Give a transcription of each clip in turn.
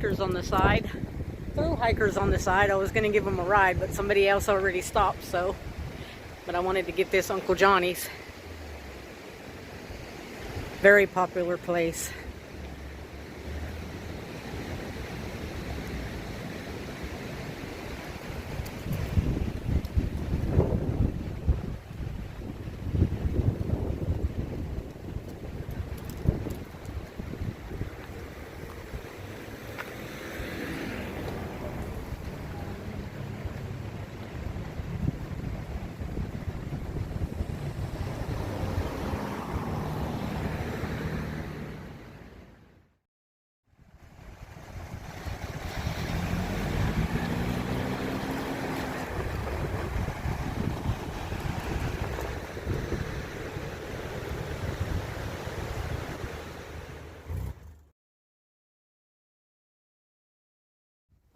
hikers on the side. Through hikers on the side. I was going to give them a ride, but somebody else already stopped, so. But I wanted to get this Uncle Johnny's. Very popular place.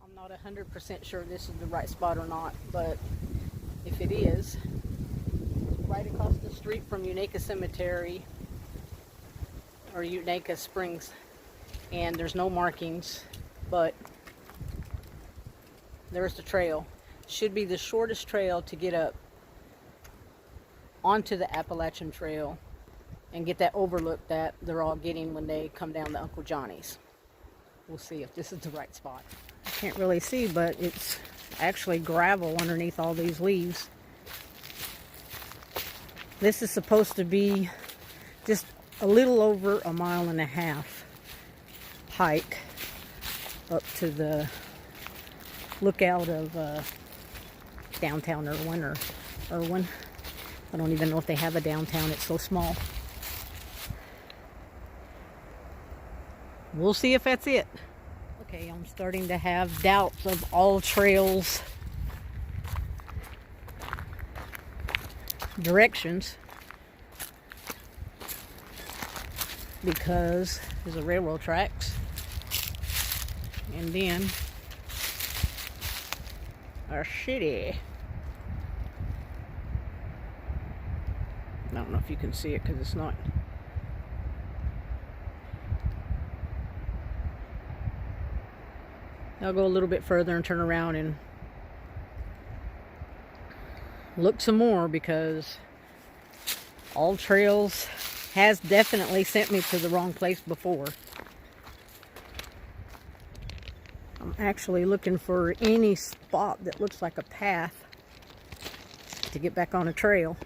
I'm not 100% sure this is the right spot or not, but if it is, right across the street from Unaka Cemetery, or Unaka Springs, and there's no markings, but there's the trail. Should be the shortest trail to get up onto the Appalachian Trail and get that overlook that they're all getting when they come down to Uncle Johnny's. We'll see if this is the right spot. I can't really see, but it's actually gravel underneath all these leaves. This is supposed to be just a little over 1.5 miles hike up to the lookout of downtown Erwin. I don't even know if they have a downtown, it's so small. We'll see if that's it. Okay, I'm starting to have doubts of all trails directions because there's a railroad tracks and then our city. I don't know if you can see it because it's not. I'll go a little bit further and turn around and look some more because All Trails has definitely sent me to the wrong place before. I'm actually looking for any spot that looks like a path to get back on a trail.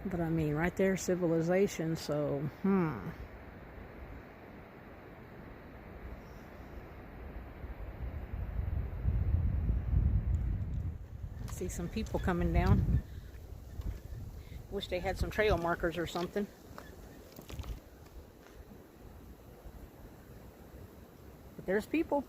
But I mean, right there, civilization, so, I see some people coming down. Wish they had some trail markers or something. But there's people.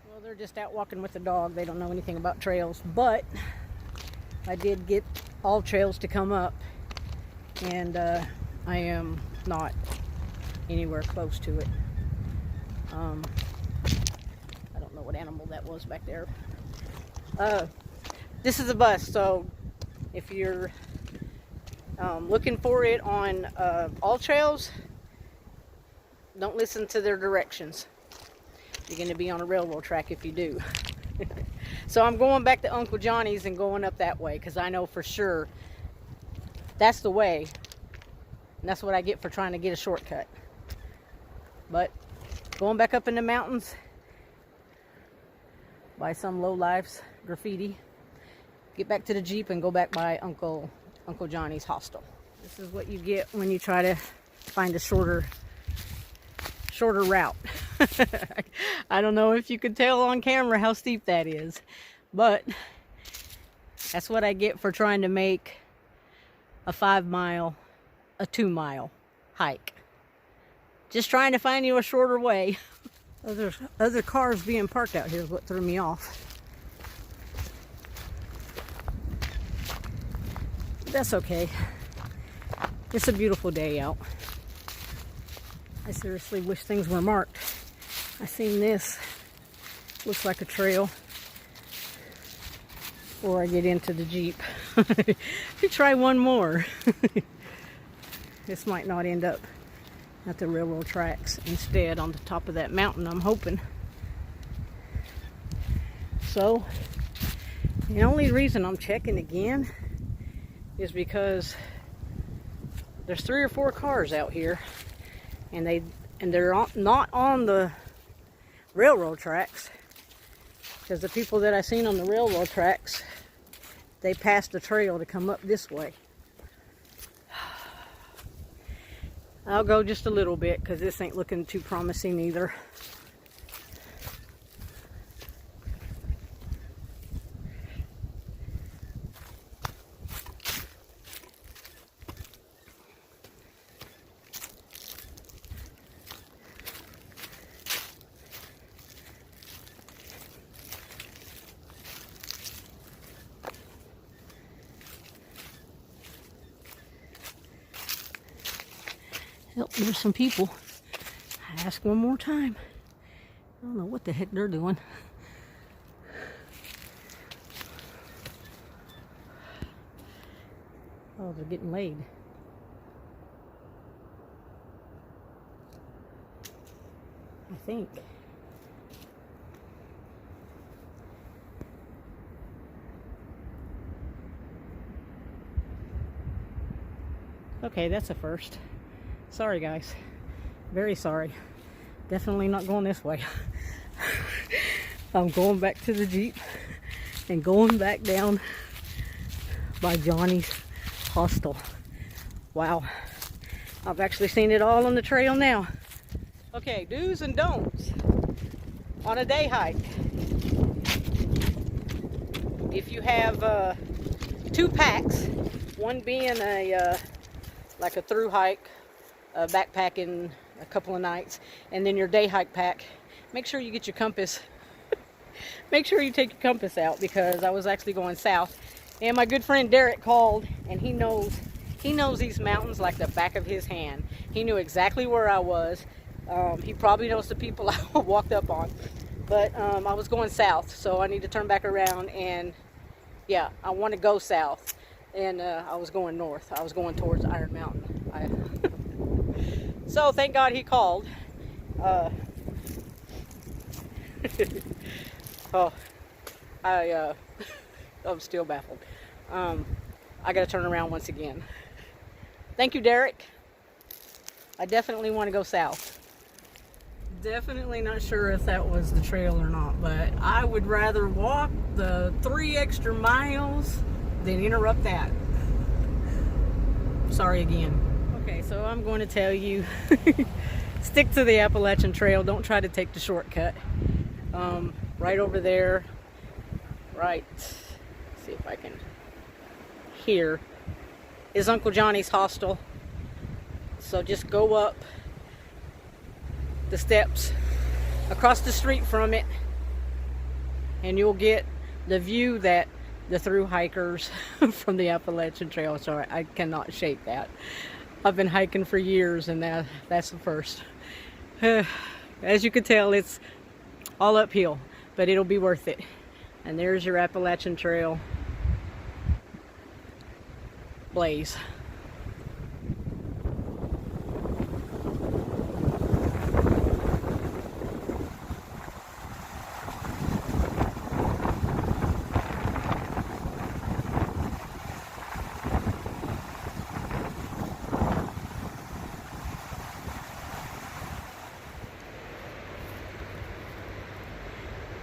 Well, they're just out walking with the dog. They don't know anything about trails, but I did get All Trails to come up, and I am not anywhere close to it. I don't know what animal that was back there. This is a bus, so if you're looking for it on All Trails, don't listen to their directions. You're going to be on a railroad track if you do. So I'm going back to Uncle Johnny's and going up that way because I know for sure that's the way. And that's what I get for trying to get a shortcut. But going back up in the mountains by some lowlife's graffiti. Get back to the Jeep and go back by Uncle Johnny's Hostel. This is what you get when you try to find a shorter route. I don't know if you could tell on camera how steep that is, but that's what I get for trying to make a 5-mile, a 2-mile hike. Just trying to find you a shorter way. Other cars being parked out here is what threw me off. But that's okay. It's a beautiful day out. I seriously wish things were marked I seen this. Looks like a trail. Before I get into the Jeep. You try one more. This might not end up at the railroad tracks. Instead, on the top of that mountain, I'm hoping. So, the only reason I'm checking again is because there's 3 or 4 cars out here, and they're not on the railroad tracks, because the people that I seen on the railroad tracks, they passed the trail to come up this way. I'll go just a little bit because this ain't looking too promising either. Oh, there's some people. I ask one more time. I don't know what the heck they're doing. Oh, they're getting laid. I think. Okay, that's a first. Sorry, guys. Very sorry. Definitely not going this way. I'm going back to the Jeep and going back down by Johnny's Hostel. Wow. I've actually seen it all on the trail now. Okay, do's and don'ts on a day hike. If you have 2 packs, one being a like a through hike, backpacking a couple of nights, and then your day hike pack, make sure you get your compass. Make sure you take your compass out, because I was actually going south, and my good friend Derek called, and he knows these mountains like the back of his hand. He knew exactly where I was. He probably knows the people I walked up on, but I was going south, so I need to turn back around, and yeah, I want to go south, and I was going north. I was going towards Iron Mountain. So thank God he called. Oh, I'm still baffled. I gotta turn around once again. Thank you, Derek. I definitely want to go south. Definitely not sure if that was the trail or not, but I would rather walk the 3 extra miles than interrupt that. Sorry again. Okay, so I'm going to tell you, stick to the Appalachian Trail. Don't try to take the shortcut. Right over there, right, let's see if I can, here is Uncle Johnny's Hostel. So just go up the steps across the street from it, and you'll get the view that the through hikers from the Appalachian Trail. Sorry, I cannot shake that. I've been hiking for years, and that's the first. As you can tell, it's all uphill, but it'll be worth it. And there's your Appalachian Trail blaze.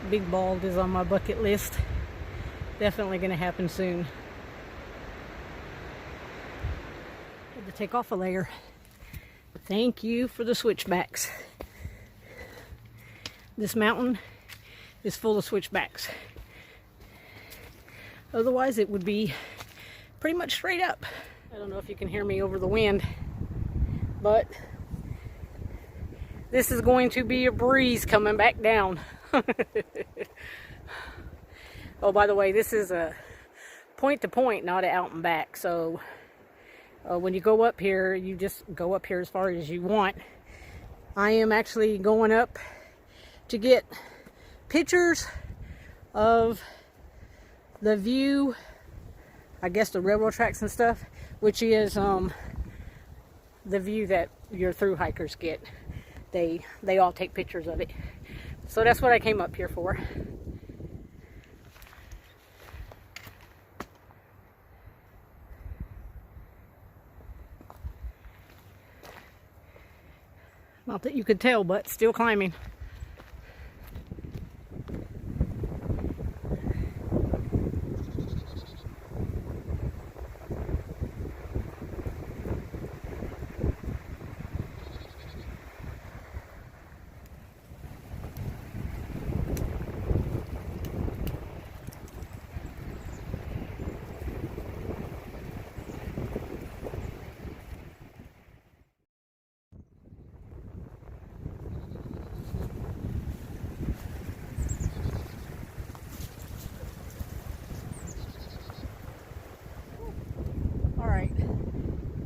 Big Bald is on my bucket list. Definitely going to happen soon. Had to take off a layer. Thank you for the switchbacks. This mountain is full of switchbacks. Otherwise it would be pretty much straight up. I don't know if you can hear me over the wind, but this is going to be a breeze coming back down. Oh, by the way, this is a point to point, not an out and back. So when you go up here, you just go up here as far as you want. I am actually going up to get pictures of the view, I guess the railroad tracks and stuff, which is the view that your through hikers get. They all take pictures of it. So that's what I came up here for. Not that you could tell, but still climbing.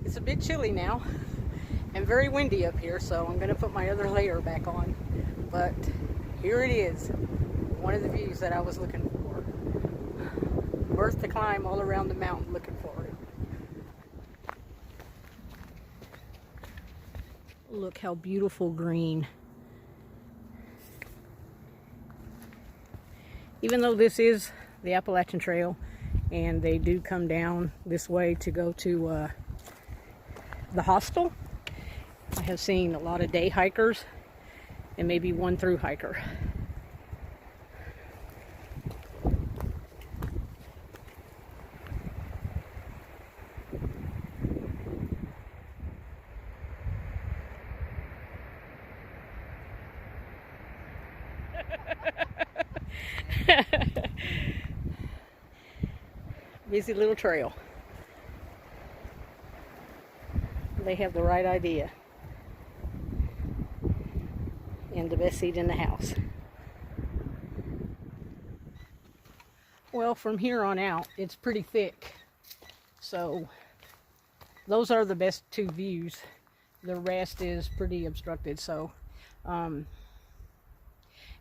It's a bit chilly now and very windy up here, so I'm going to put my other layer back on. But here it is, one of the views that I was looking for. Worth the climb all around the mountain looking for it. Look how beautiful green. Even though this is the Appalachian Trail and they do come down this way to go to the Hostel, I have seen a lot of day hikers and maybe one through hiker. Busy little trail. They have the right idea. And the best seat in the house. Well, from here on out, it's pretty thick. So, those are the best two views. The rest is pretty obstructed. So, in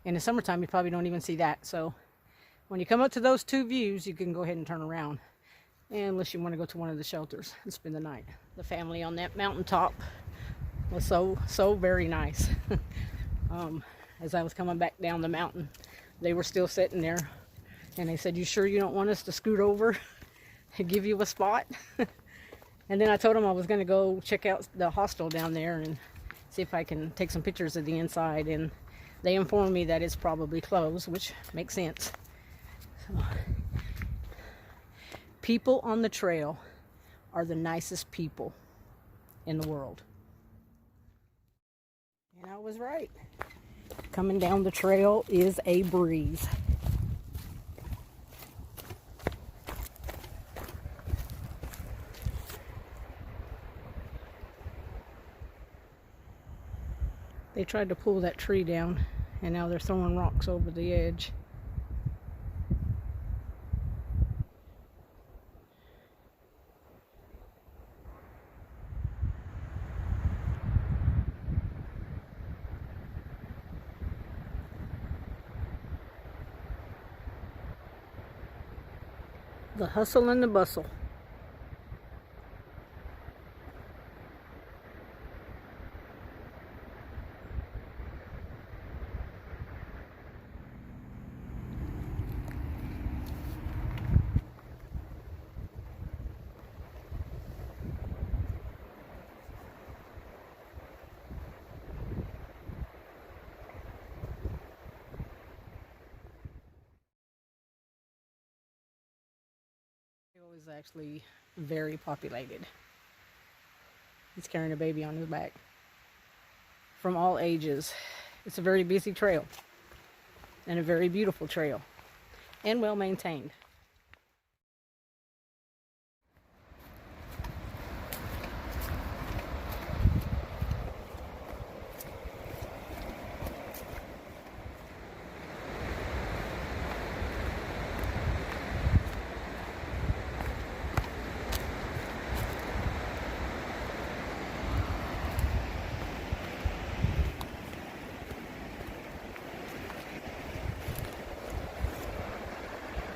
the summertime, you probably don't even see that. So, when you come up to those two views, you can go ahead and turn around. Unless you want to go to one of the shelters and spend the night. The family on that mountaintop was so very nice. As I was coming back down the mountain, they were still sitting there. And they said, "You sure you don't want us to scoot over and give you a spot?" And then I told them I was going to go check out the hostel down there and see if I can take some pictures of the inside. And they informed me that it's probably closed, which makes sense. So, people on the trail are the nicest people in the world. And I was right. Coming down the trail is a breeze. They tried to pull that tree down, and now they're throwing rocks over the edge. The hustle and the bustle. Is actually very populated. He's carrying a baby on his back. From all ages. It's a very busy trail. And a very beautiful trail. And well maintained.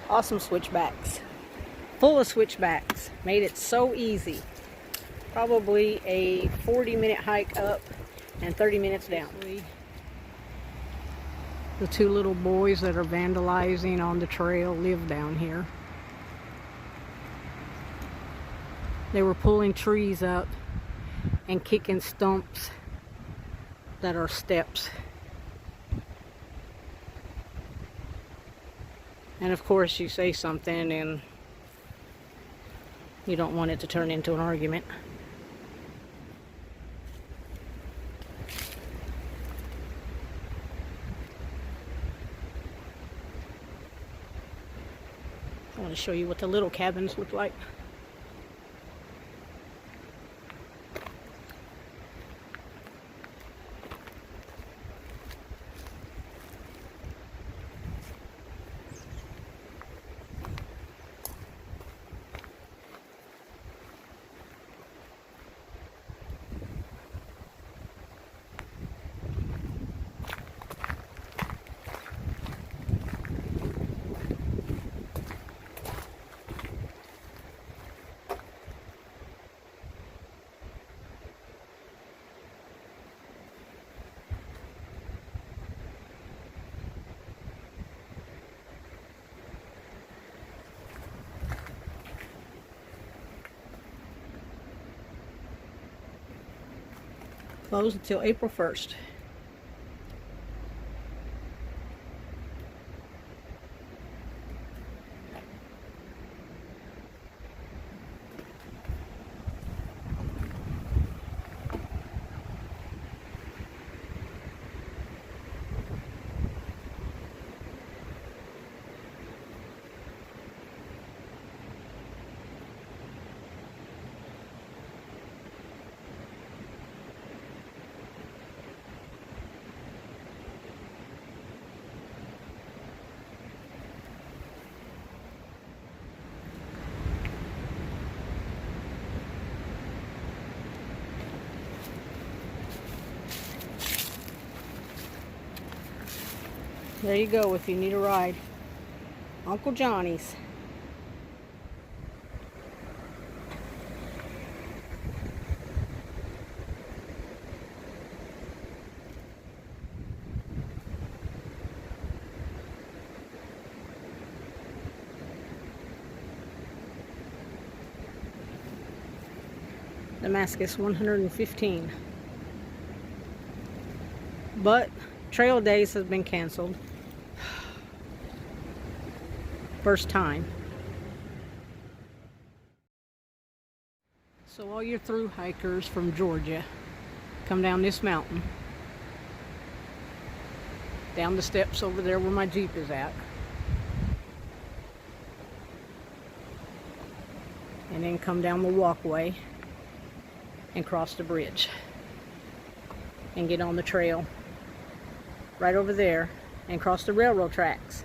Awesome switchbacks. Full of switchbacks. Made it so easy. Probably a 40-minute hike up and 30 minutes down. The two little boys that are vandalizing on the trail live down here. They were pulling trees up and kicking stumps that are steps. And of course you say something and you don't want it to turn into an argument. I want to show you what the little cabins look like. Closed until April 1st. There you go if you need a ride. Uncle Johnny's. Damascus 115. But trail days have been canceled. First time. So all your through hikers from Georgia, come down this mountain, down the steps over there where my Jeep is at, and then come down the walkway and cross the bridge and get on the trail right over there and cross the railroad tracks.